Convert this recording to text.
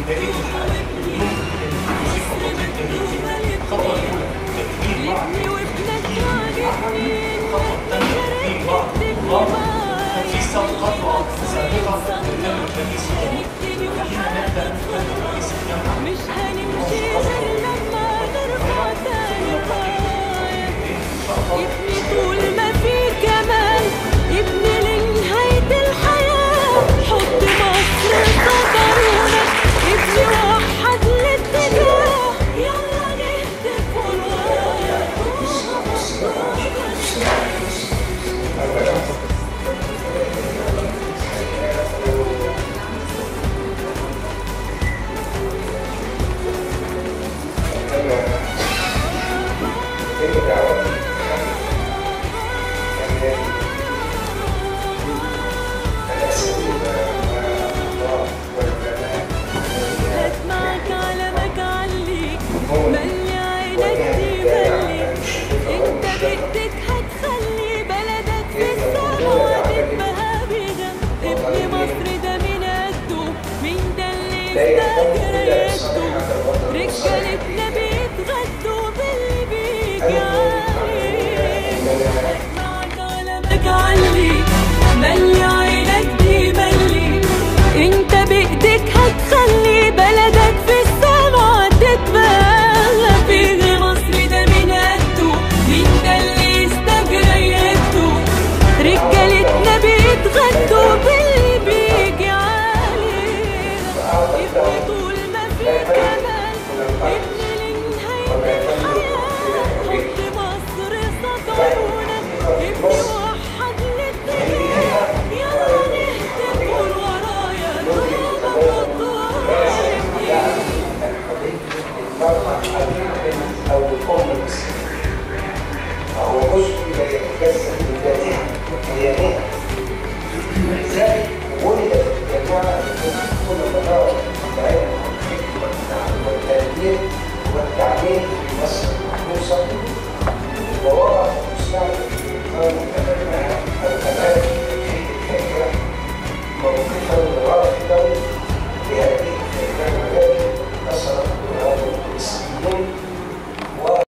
بدايه الحلقه اليوم الموسيقى الوطنيه الخطوه الاولى تكوين بعض الخطوه الثانيه تكوين بعض في خطوه سابقه برنامج رئيس الجامعه. خلينا نبدا برنامج رئيس الجامعه. مش هنمشي غير لما نرفع تاني الرايه. ابني طول ما في كمال، ابني لنهايه الحياه. حط مصر قدرنا، ابني وحد الاتجاه. يلا نهتف والرايه. هسمعك على مجعليك، ملي عينك تبليك. انت بايدك هتخلي بلدك في السما وهتبقى بيغم. ابن مصر ده من قده، مين ده اللي يستاجر يده؟ رجالتنا بيتغدوا باللي بيجي عليك. هسمعك على مجعليك، ملي